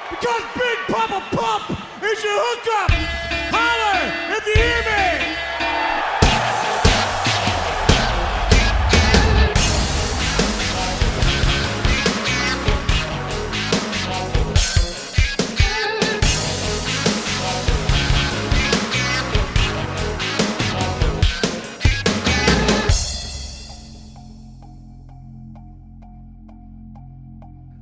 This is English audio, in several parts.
Because Big Poppa Pump is your hookup. Holler if you hear me.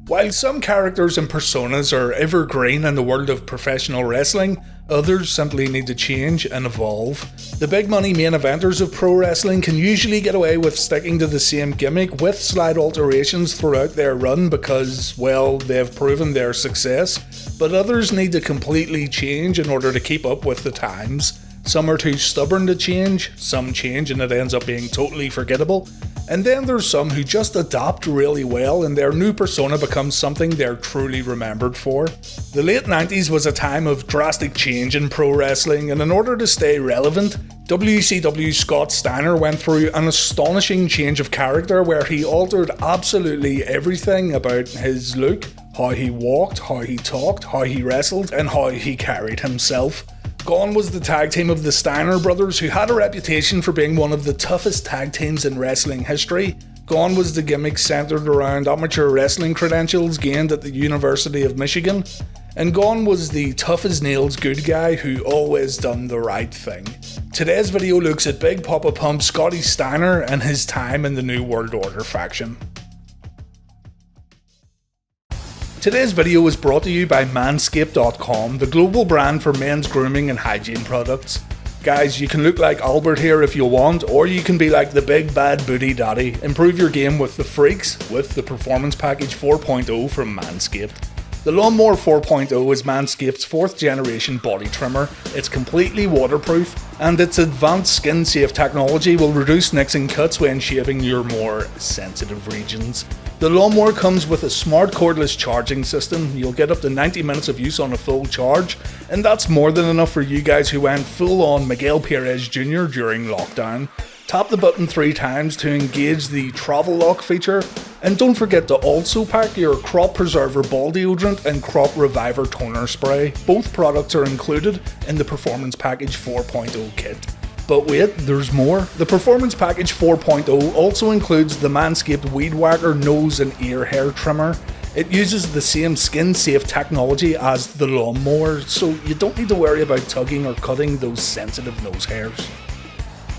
While some characters and personas are evergreen in the world of professional wrestling, others simply need to change and evolve. The big money main eventers of pro wrestling can usually get away with sticking to the same gimmick with slight alterations throughout their run because, well, they've proven their success, but others need to completely change in order to keep up with the times. Some are too stubborn to change, some change and it ends up being totally forgettable, and then there's some who just adapt really well and their new persona becomes something they're truly remembered for. The late 90s was a time of drastic change in pro wrestling, and in order to stay relevant, WCW Scott Steiner went through an astonishing change of character where he altered absolutely everything about his look, how he walked, how he talked, how he wrestled, and how he carried himself. Gone was the tag team of the Steiner Brothers, who had a reputation for being one of the toughest tag teams in wrestling history. Gone was the gimmick centered around amateur wrestling credentials gained at the University of Michigan. And gone was the tough as nails good guy who always done the right thing. Today's video looks at Big Poppa Pump Scotty Steiner and his time in the New World Order faction. Today's video is brought to you by Manscaped.com, the global brand for men's grooming and hygiene products. Guys, you can look like Albert here if you want, or you can be like the big bad booty daddy. Improve your game with the freaks with the Performance Package 4.0 from Manscaped. The Lawnmower 4.0 is Manscaped's 4th generation body trimmer. It's completely waterproof, and its advanced skin safe technology will reduce nicks and cuts when shaving your more sensitive regions. The Lawnmower comes with a smart cordless charging system. You'll get up to 90 minutes of use on a full charge, and that's more than enough for you guys who went full on Miguel Perez Jr. during lockdown. Tap the button 3 times to engage the travel lock feature, and don't forget to also pack your Crop Preserver Ball Deodorant and Crop Reviver Toner Spray. Both products are included in the Performance Package 4.0 kit. But wait, there's more. The Performance Package 4.0 also includes the Manscaped Weed Whacker Nose and Ear Hair Trimmer. It uses the same skin-safe technology as the Lawnmower, so you don't need to worry about tugging or cutting those sensitive nose hairs.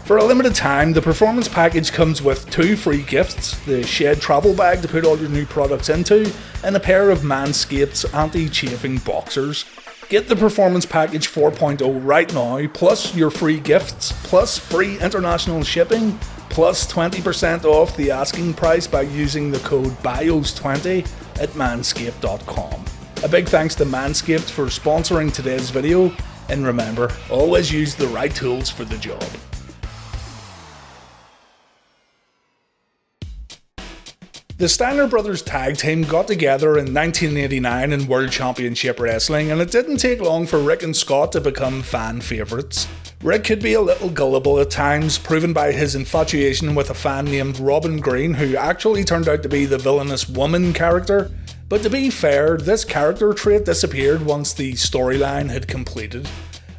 For a limited time, the Performance Package comes with 2 free gifts, the Shed Travel Bag to put all your new products into, and a pair of Manscaped's anti-chafing boxers. Get the Performance Package 4.0 right now, plus your free gifts, plus free international shipping, plus 20% off the asking price by using the code BIOS20 at manscaped.com. A big thanks to Manscaped for sponsoring today's video, and remember, always use the right tools for the job. The Steiner Brothers tag team got together in 1989 in World Championship Wrestling, and it didn't take long for Rick and Scott to become fan favourites. Rick could be a little gullible at times, proven by his infatuation with a fan named Robin Green, who actually turned out to be the villainous woman character. But to be fair, this character trait disappeared once the storyline had completed.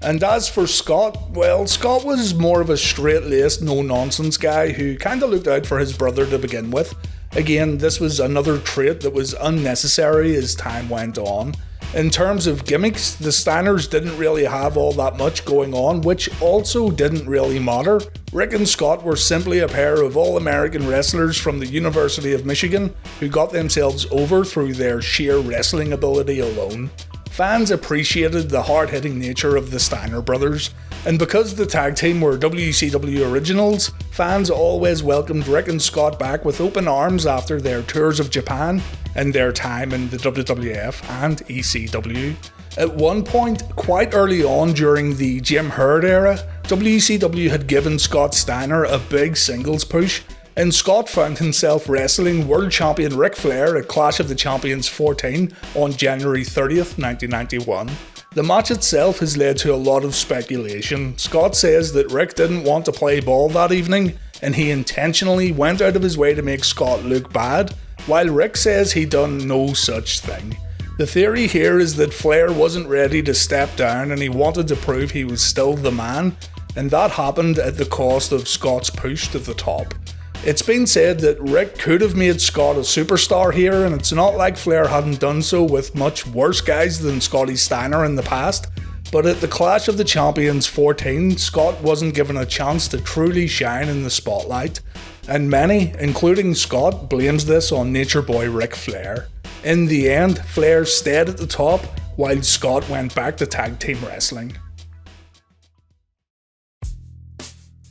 And as for Scott, well, Scott was more of a straight-laced, no-nonsense guy who kinda looked out for his brother to begin with. Again, this was another trait that was unnecessary as time went on. In terms of gimmicks, the Steiners didn't really have all that much going on, which also didn't really matter. Rick and Scott were simply a pair of all-American wrestlers from the University of Michigan who got themselves over through their sheer wrestling ability alone. Fans appreciated the hard-hitting nature of the Steiner Brothers, and because the tag team were WCW originals, fans always welcomed Rick and Scott back with open arms after their tours of Japan and their time in the WWF and ECW. At one point, quite early on during the Jim Herd era, WCW had given Scott Steiner a big singles push, and Scott found himself wrestling world champion Ric Flair at Clash of the Champions 14 on January 30th, 1991. The match itself has led to a lot of speculation. Scott says that Rick didn't want to play ball that evening, and he intentionally went out of his way to make Scott look bad, while Rick says he done no such thing. The theory here is that Flair wasn't ready to step down and he wanted to prove he was still the man, and that happened at the cost of Scott's push to the top. It's been said that Rick could have made Scott a superstar here, and it's not like Flair hadn't done so with much worse guys than Scotty Steiner in the past, but at the Clash of the Champions 14, Scott wasn't given a chance to truly shine in the spotlight, and many, including Scott, blames this on Nature Boy Ric Flair. In the end, Flair stayed at the top, while Scott went back to tag team wrestling.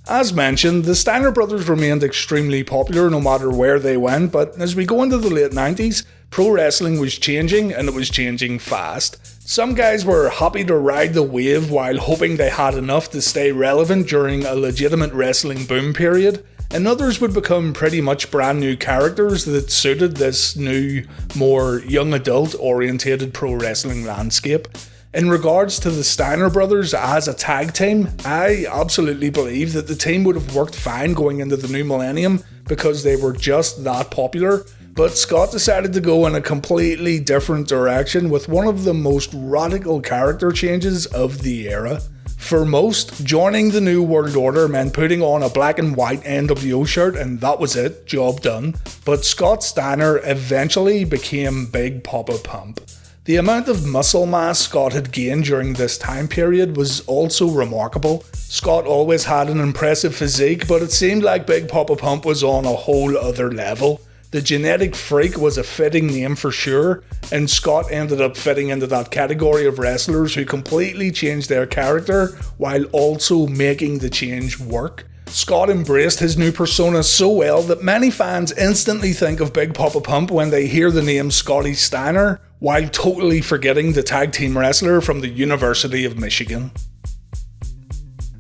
As mentioned, the Steiner Brothers remained extremely popular no matter where they went, but as we go into the late 90s, pro wrestling was changing, and it was changing fast. Some guys were happy to ride the wave while hoping they had enough to stay relevant during a legitimate wrestling boom period, and others would become pretty much brand new characters that suited this new, more young adult orientated pro wrestling landscape. In regards to the Steiner Brothers as a tag team, I absolutely believe that the team would have worked fine going into the new millennium because they were just that popular, but Scott decided to go in a completely different direction with one of the most radical character changes of the era. For most, joining the New World Order meant putting on a black and white nWo shirt and that was it, job done. But Scott Steiner eventually became Big Poppa Pump. The amount of muscle mass Scott had gained during this time period was also remarkable. Scott always had an impressive physique, but it seemed like Big Poppa Pump was on a whole other level. The genetic freak was a fitting name for sure, and Scott ended up fitting into that category of wrestlers who completely changed their character while also making the change work. Scott embraced his new persona so well that many fans instantly think of Big Poppa Pump when they hear the name Scotty Steiner, while totally forgetting the tag team wrestler from the University of Michigan.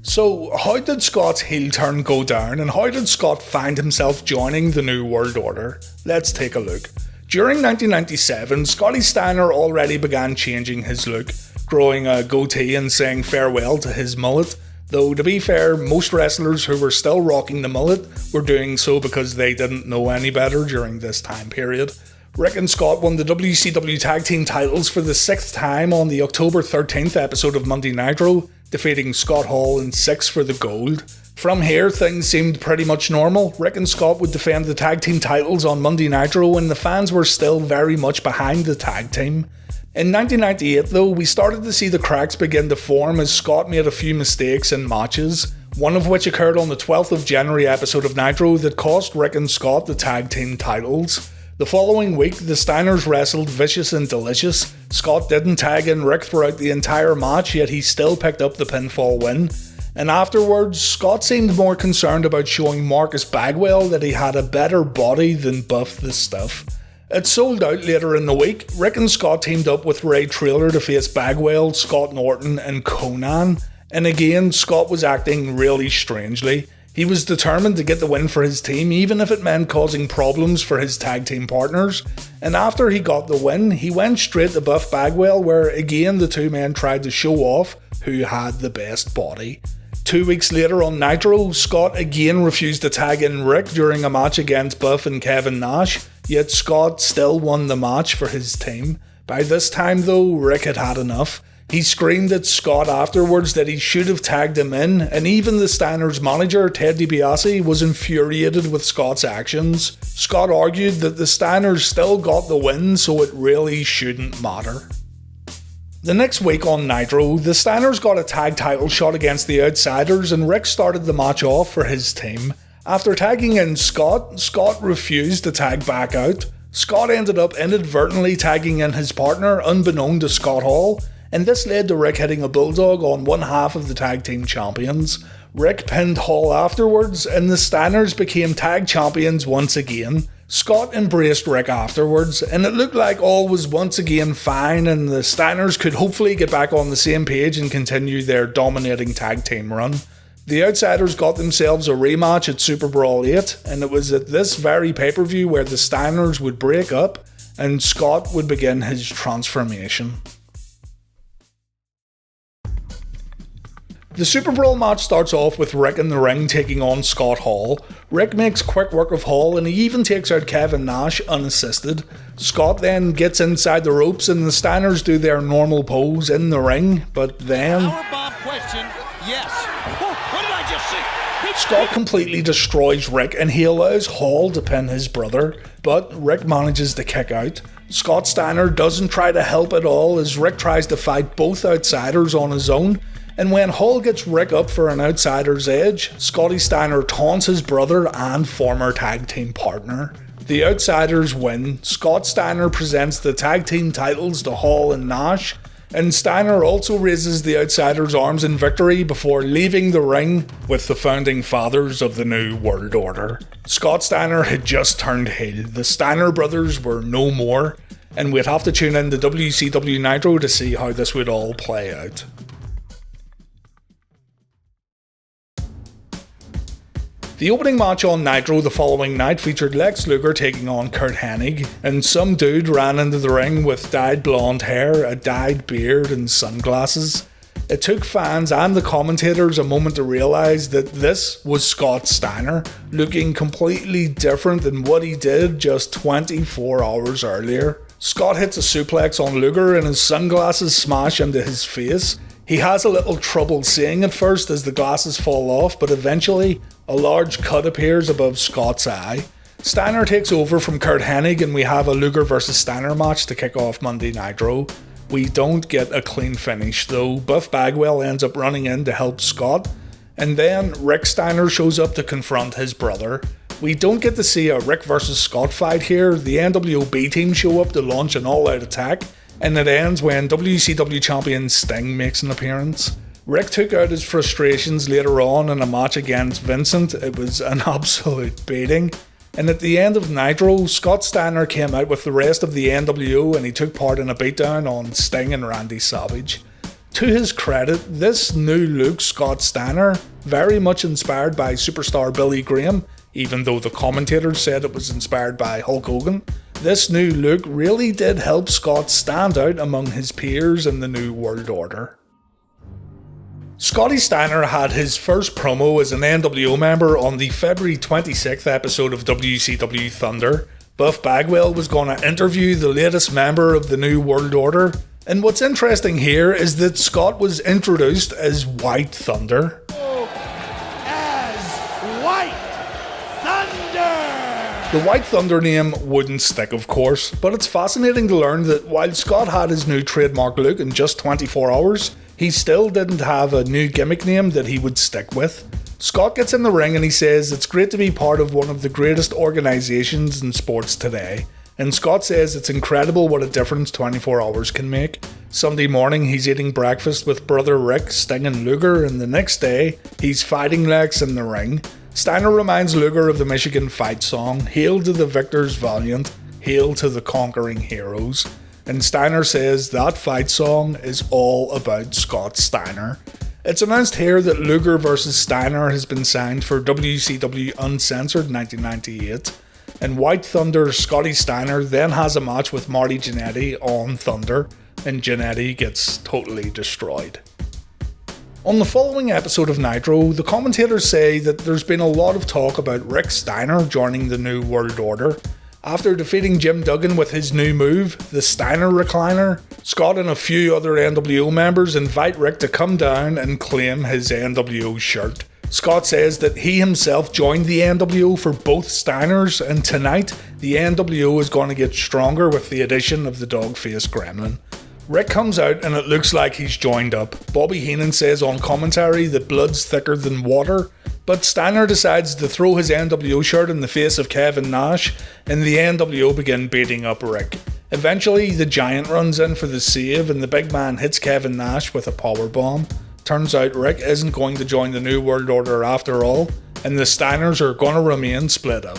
So, how did Scott's heel turn go down, and how did Scott find himself joining the New World Order? Let's take a look. During 1997, Scotty Steiner already began changing his look, growing a goatee and saying farewell to his mullet. Though, to be fair, most wrestlers who were still rocking the mullet were doing so because they didn't know any better during this time period. Rick and Scott won the WCW Tag Team titles for the 6th time on the October 13th episode of Monday Nitro, defeating Scott Hall in 6 for the gold. From here, things seemed pretty much normal. Rick and Scott would defend the tag team titles on Monday Nitro, and the fans were still very much behind the tag team. In 1998 though, we started to see the cracks begin to form as Scott made a few mistakes in matches, one of which occurred on the 12th of January episode of Nitro that cost Rick and Scott the tag team titles. The following week, the Steiners wrestled Vicious and Delicious. Scott didn't tag in Rick throughout the entire match, yet he still picked up the pinfall win. And afterwards, Scott seemed more concerned about showing Marcus Bagwell that he had a better body than Buff the Stuff. It sold out later in the week. Rick and Scott teamed up with Ray Traylor to face Bagwell, Scott Norton and Conan. And again, Scott was acting really strangely. He was determined to get the win for his team, even if it meant causing problems for his tag team partners. And after he got the win, he went straight to Buff Bagwell, where again the two men tried to show off who had the best body. 2 weeks later on Nitro, Scott again refused to tag in Rick during a match against Buff and Kevin Nash, yet Scott still won the match for his team. By this time though, Rick had had enough. He screamed at Scott afterwards that he should have tagged him in, and even the Steiners' manager, Ted DiBiase, was infuriated with Scott's actions. Scott argued that the Steiners still got the win, so it really shouldn't matter. The next week on Nitro, the Steiners got a tag title shot against the Outsiders, and Rick started the match off for his team. After tagging in Scott, Scott refused to tag back out. Scott ended up inadvertently tagging in his partner, unbeknown to Scott Hall, and this led to Rick hitting a bulldog on one half of the tag team champions. Rick pinned Hall afterwards, and the Steiners became tag champions once again. Scott embraced Rick afterwards, and it looked like all was once again fine, and the Steiners could hopefully get back on the same page and continue their dominating tag team run. The Outsiders got themselves a rematch at Super Brawl 8, and it was at this very pay-per-view where the Steiners would break up, and Scott would begin his transformation. The Super Brawl match starts off with Rick in the ring taking on Scott Hall. Rick makes quick work of Hall and he even takes out Kevin Nash unassisted. Scott then gets inside the ropes and the Steiners do their normal pose in the ring, but then Powerbomb question, yes. What did I just see? Scott completely destroys Rick and he allows Hall to pin his brother, but Rick manages to kick out. Scott Steiner doesn't try to help at all as Rick tries to fight both outsiders on his own. And when Hall gets Rick up for an outsider's edge, Scotty Steiner taunts his brother and former tag team partner. The outsiders win. Scott Steiner presents the tag team titles to Hall and Nash, and Steiner also raises the outsiders' arms in victory before leaving the ring with the founding fathers of the New World Order. Scott Steiner had just turned heel. The Steiner Brothers were no more, and we'd have to tune in to WCW Nitro to see how this would all play out. The opening match on Nitro the following night featured Lex Luger taking on Curt Hennig, and some dude ran into the ring with dyed blonde hair, a dyed beard and sunglasses. It took fans and the commentators a moment to realise that this was Scott Steiner, looking completely different than what he did just 24 hours earlier. Scott hits a suplex on Luger and his sunglasses smash into his face. He has a little trouble seeing at first as the glasses fall off, but eventually a large cut appears above Scott's eye. Steiner takes over from Curt Hennig and we have a Luger vs Steiner match to kick off Monday Nitro. We don't get a clean finish though. Buff Bagwell ends up running in to help Scott, and then Rick Steiner shows up to confront his brother. We don't get to see a Rick vs Scott fight here. The nWo B team show up to launch an all-out attack, and it ends when WCW champion Sting makes an appearance. Rick took out his frustrations later on in a match against Vincent. It was an absolute beating. And at the end of Nitro, Scott Steiner came out with the rest of the nWo and he took part in a beatdown on Sting and Randy Savage. To his credit, this new look Scott Steiner, very much inspired by superstar Billy Graham, even though the commentators said it was inspired by Hulk Hogan. This new look really did help Scott stand out among his peers in the New World Order. Scotty Steiner had his first promo as an nWo member on the February 26th episode of WCW Thunder. Buff Bagwell was going to interview the latest member of the New World Order, and what's interesting here is that Scott was introduced as White Thunder. As White Thunder! The White Thunder name wouldn't stick, of course, but it's fascinating to learn that while Scott had his new trademark look in just 24 hours, he still didn't have a new gimmick name that he would stick with. Scott gets in the ring and he says it's great to be part of one of the greatest organisations in sports today. And Scott says it's incredible what a difference 24 hours can make. Sunday morning he's eating breakfast with brother Rick, Sting and Luger, and the next day he's fighting Lex in the ring. Steiner reminds Luger of the Michigan fight song, "Hail to the victors valiant, hail to the conquering heroes." And Steiner says that fight song is all about Scott Steiner. It's announced here that Luger vs Steiner has been signed for WCW Uncensored 1998, and White Thunder Scotty Steiner then has a match with Marty Jannetty on Thunder, and Jannetty gets totally destroyed. On the following episode of Nitro, the commentators say that there's been a lot of talk about Rick Steiner joining the New World Order. After defeating Jim Duggan with his new move, the Steiner Recliner, Scott and a few other nWo members invite Rick to come down and claim his nWo shirt. Scott says that he himself joined the nWo for both Steiners, and tonight the nWo is going to get stronger with the addition of the dog-faced gremlin. Rick comes out and it looks like he's joined up. Bobby Heenan says on commentary that blood's thicker than water, but Steiner decides to throw his nWo shirt in the face of Kevin Nash, and the nWo begin beating up Rick. Eventually, the Giant runs in for the save, and the big man hits Kevin Nash with a powerbomb. Turns out Rick isn't going to join the New World Order after all, and the Steiners are going to remain split up.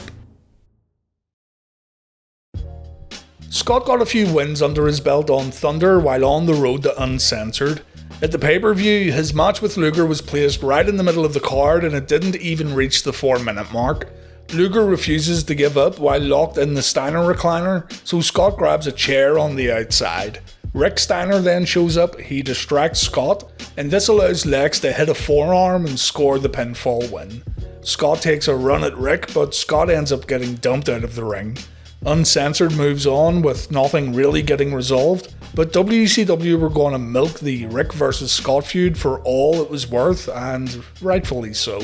Scott got a few wins under his belt on Thunder while on the road to Uncensored. At the pay-per-view, his match with Luger was placed right in the middle of the card and it didn't even reach the 4-minute mark. Luger refuses to give up while locked in the Steiner Recliner, so Scott grabs a chair on the outside. Rick Steiner then shows up, he distracts Scott, and this allows Lex to hit a forearm and score the pinfall win. Scott takes a run at Rick, but Scott ends up getting dumped out of the ring. Uncensored moves on with nothing really getting resolved, but WCW were going to milk the Rick vs Scott feud for all it was worth, and rightfully so.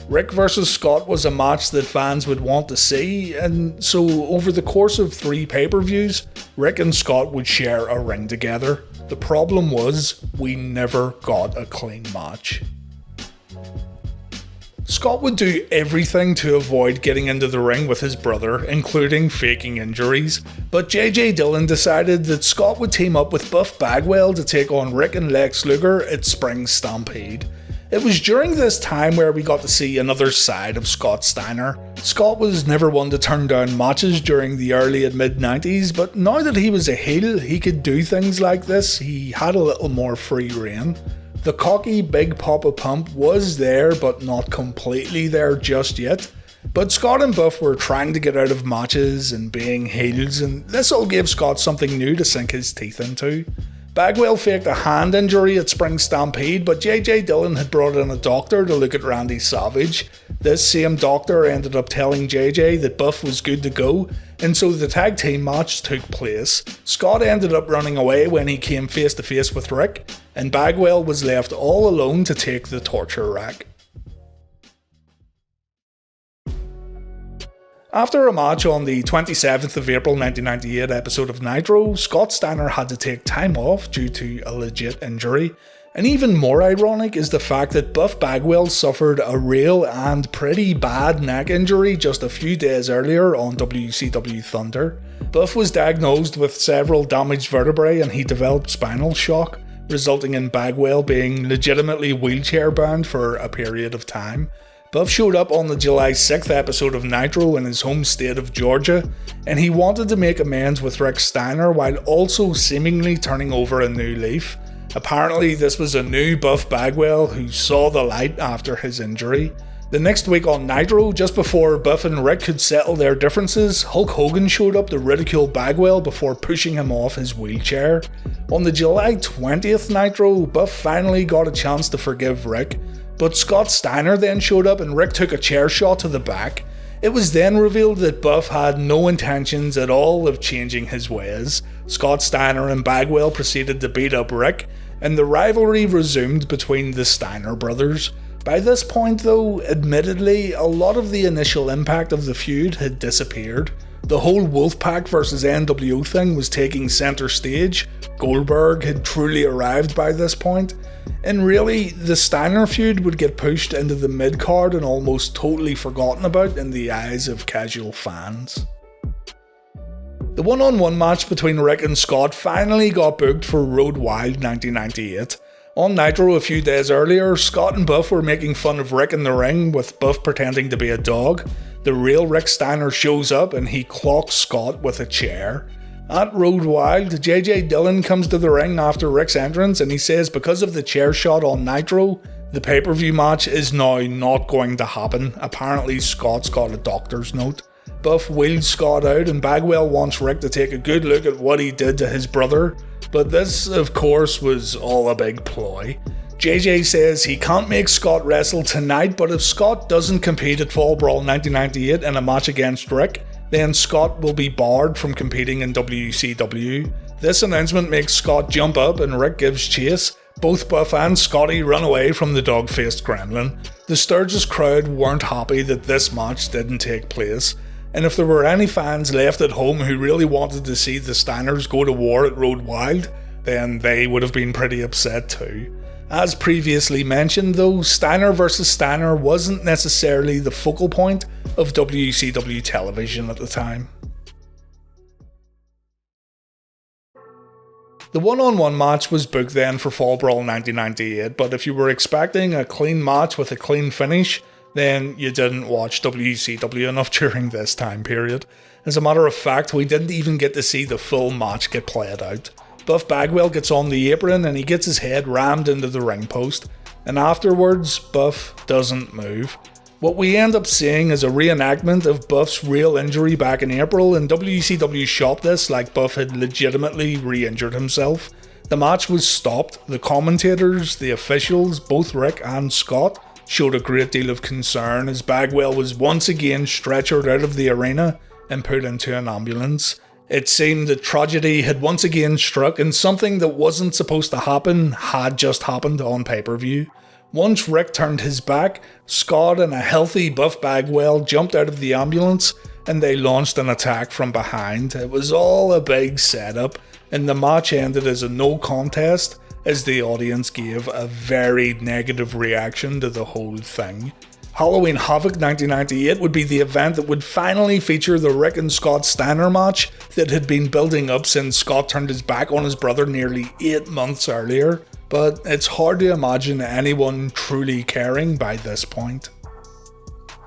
Rick vs Scott was a match that fans would want to see, and so over the course of 3 pay-per-views, Rick and Scott would share a ring together. The problem was, we never got a clean match. Scott would do everything to avoid getting into the ring with his brother, including faking injuries, but JJ Dillon decided that Scott would team up with Buff Bagwell to take on Rick and Lex Luger at Spring Stampede. It was during this time where we got to see another side of Scott Steiner. Scott was never one to turn down matches during the early and mid-90s, but now that he was a heel, he could do things like this. He had a little more free reign. The cocky big Poppa Pump was there, but not completely there just yet. But Scott and Buff were trying to get out of matches and being heels, and this all gave Scott something new to sink his teeth into. Bagwell faked a hand injury at Spring Stampede, but JJ Dillon had brought in a doctor to look at Randy Savage. This same doctor ended up telling JJ that Buff was good to go, and so the tag team match took place. Scott ended up running away when he came face to face with Rick, and Bagwell was left all alone to take the torture rack. After a match on the 27th of April 1998 episode of Nitro, Scott Steiner had to take time off due to a legit injury. And even more ironic is the fact that Buff Bagwell suffered a real and pretty bad neck injury just a few days earlier on WCW Thunder. Buff was diagnosed with several damaged vertebrae and he developed spinal shock, resulting in Bagwell being legitimately wheelchair bound for a period of time. Buff showed up on the July 6th episode of Nitro in his home state of Georgia, and he wanted to make amends with Rick Steiner while also seemingly turning over a new leaf. Apparently this was a new Buff Bagwell who saw the light after his injury. The next week on Nitro, just before Buff and Rick could settle their differences, Hulk Hogan showed up to ridicule Bagwell before pushing him off his wheelchair. On the July 20th Nitro, Buff finally got a chance to forgive Rick, but Scott Steiner then showed up and Rick took a chair shot to the back. It was then revealed that Buff had no intentions at all of changing his ways. Scott Steiner and Bagwell proceeded to beat up Rick, and the rivalry resumed between the Steiner brothers. By this point though, admittedly, a lot of the initial impact of the feud had disappeared. The whole Wolfpack vs nWo thing was taking centre stage, Goldberg had truly arrived by this point, and really, the Steiner feud would get pushed into the mid-card and almost totally forgotten about in the eyes of casual fans. The one-on-one match between Rick and Scott finally got booked for Road Wild 1998. On Nitro a few days earlier, Scott and Buff were making fun of Rick in the ring with Buff pretending to be a dog. The real Rick Steiner shows up and he clocks Scott with a chair. At Road Wild, JJ Dillon comes to the ring after Rick's entrance and he says because of the chair shot on Nitro, the pay-per-view match is now not going to happen. Apparently Scott's got a doctor's note. Buff wheels Scott out and Bagwell wants Rick to take a good look at what he did to his brother, but this of course was all a big ploy. JJ says he can't make Scott wrestle tonight, but if Scott doesn't compete at Fall Brawl 1998 in a match against Rick, then Scott will be barred from competing in WCW. This announcement makes Scott jump up and Rick gives chase. Both Buff and Scotty run away from the dog-faced gremlin. The Sturgis crowd weren't happy that this match didn't take place, and if there were any fans left at home who really wanted to see the Steiners go to war at Road Wild, then they would have been pretty upset too. As previously mentioned though, Steiner vs Steiner wasn't necessarily the focal point of WCW television at the time. The one-on-one match was booked then for Fall Brawl 1998, but if you were expecting a clean match with a clean finish, then you didn't watch WCW enough during this time period. As a matter of fact, we didn't even get to see the full match get played out. Buff Bagwell gets on the apron and he gets his head rammed into the ring post, and afterwards Buff doesn't move. What we end up seeing is a reenactment of Buff's real injury back in April, and WCW shot this like Buff had legitimately re-injured himself. The match was stopped. The commentators, the officials, both Rick and Scott, showed a great deal of concern as Bagwell was once again stretchered out of the arena and put into an ambulance. It seemed that tragedy had once again struck, and something that wasn't supposed to happen had just happened on pay-per-view. Once Rick turned his back, Scott and a healthy Buff Bagwell jumped out of the ambulance and they launched an attack from behind. It was all a big setup, and the match ended as a no contest as the audience gave a very negative reaction to the whole thing. Halloween Havoc 1998 would be the event that would finally feature the Rick and Scott Steiner match that had been building up since Scott turned his back on his brother nearly 8 months earlier, but it's hard to imagine anyone truly caring by this point.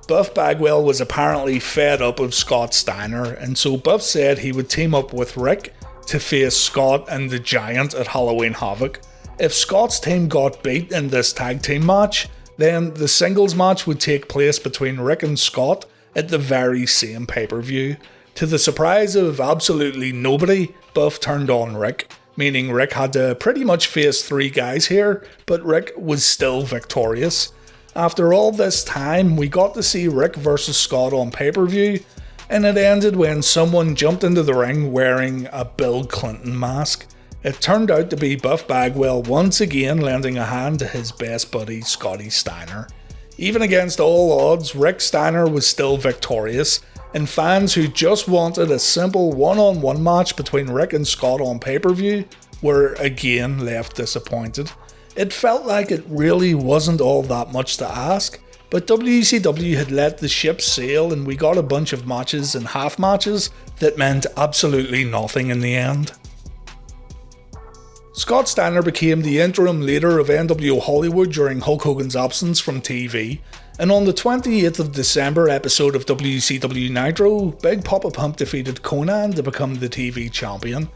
Buff Bagwell was apparently fed up of Scott Steiner, and so Buff said he would team up with Rick to face Scott and the Giant at Halloween Havoc. If Scott's team got beat in this tag team match, then the singles match would take place between Rick and Scott at the very same pay-per-view. To the surprise of absolutely nobody, Buff turned on Rick, meaning Rick had to pretty much face 3 guys here, but Rick was still victorious. After all this time, we got to see Rick versus Scott on pay-per-view, and it ended when someone jumped into the ring wearing a Bill Clinton mask. It turned out to be Buff Bagwell once again lending a hand to his best buddy Scotty Steiner. Even against all odds, Rick Steiner was still victorious, and fans who just wanted a simple one-on-one match between Rick and Scott on pay-per-view were again left disappointed. It felt like it really wasn't all that much to ask, but WCW had let the ship sail and we got a bunch of matches and half matches that meant absolutely nothing in the end. Scott Steiner became the interim leader of nWo Hollywood during Hulk Hogan's absence from TV, and on the 28th of December episode of WCW Nitro, Big Poppa Pump defeated Conan to become the TV champion.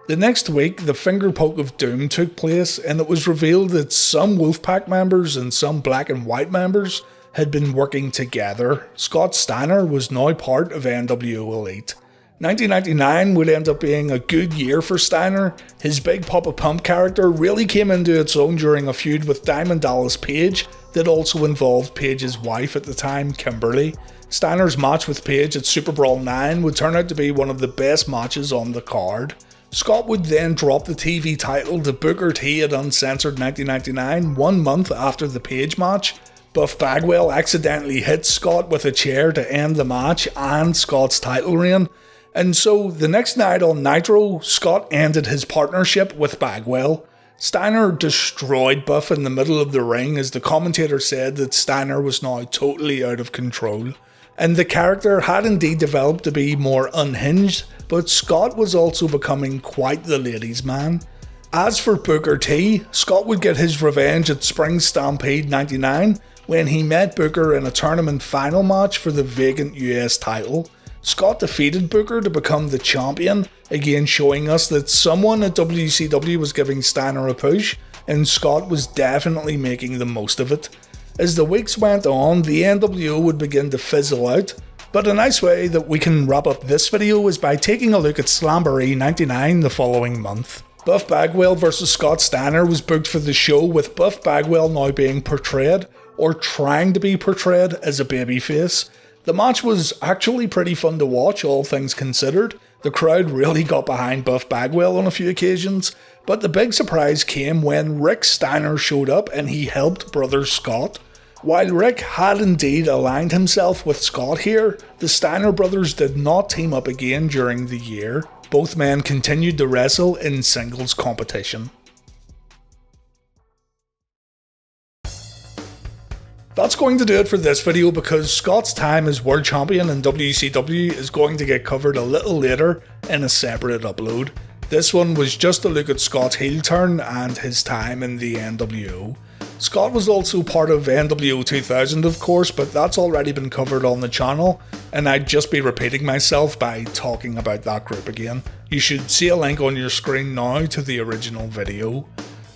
The next week, the finger poke of doom took place, and it was revealed that some Wolfpack members and some Black and White members had been working together. Scott Steiner was now part of nWo Elite. 1999 would end up being a good year for Steiner. His Big Poppa Pump character really came into its own during a feud with Diamond Dallas Page that also involved Page's wife at the time, Kimberly. Steiner's match with Page at Super Brawl 9 would turn out to be one of the best matches on the card. Scott would then drop the TV title to Booker T at Uncensored 1999, 1 month after the Page match. Buff Bagwell accidentally hit Scott with a chair to end the match and Scott's title reign. And so the next night on Nitro, Scott ended his partnership with Bagwell. Steiner destroyed Buff in the middle of the ring as the commentator said that Steiner was now totally out of control. And the character had indeed developed to be more unhinged, but Scott was also becoming quite the ladies' man. As for Booker T, Scott would get his revenge at Spring Stampede 99 when he met Booker in a tournament final match for the vacant US title. Scott defeated Booker to become the champion, again showing us that someone at WCW was giving Steiner a push, and Scott was definitely making the most of it. As the weeks went on, the nWo would begin to fizzle out, but a nice way that we can wrap up this video is by taking a look at Slamboree 99 the following month. Buff Bagwell vs Scott Steiner was booked for the show, with Buff Bagwell now being portrayed, or trying to be portrayed, as a babyface. The match was actually pretty fun to watch, all things considered. The crowd really got behind Buff Bagwell on a few occasions, but the big surprise came when Rick Steiner showed up and he helped brother Scott. While Rick had indeed aligned himself with Scott here, the Steiner brothers did not team up again during the year. Both men continued to wrestle in singles competition. That's going to do it for this video because Scott's time as world champion in WCW is going to get covered a little later in a separate upload. This one was just a look at Scott's heel turn and his time in the nWo. Scott was also part of nWo 2000 of course, but that's already been covered on the channel, and I'd just be repeating myself by talking about that group again. You should see a link on your screen now to the original video.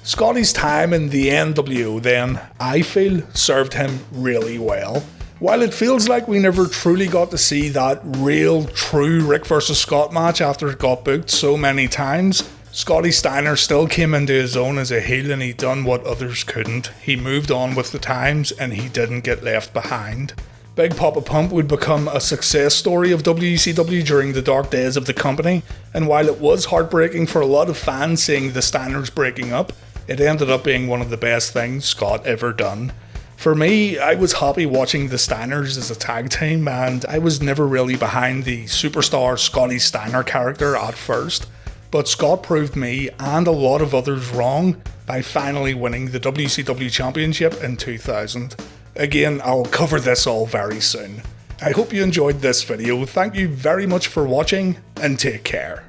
Scotty's time in the nWo then, I feel, served him really well. While it feels like we never truly got to see that real, true Rick vs. Scott match after it got booked so many times, Scotty Steiner still came into his own as a heel and he done what others couldn't. He moved on with the times and he didn't get left behind. Big Poppa Pump would become a success story of WCW during the dark days of the company, and while it was heartbreaking for a lot of fans seeing the Steiners breaking up, it ended up being one of the best things Scott ever done. For me, I was happy watching the Steiners as a tag team, and I was never really behind the superstar Scotty Steiner character at first, but Scott proved me and a lot of others wrong by finally winning the WCW Championship in 2000. Again, I'll cover this all very soon. I hope you enjoyed this video. Thank you very much for watching, and take care.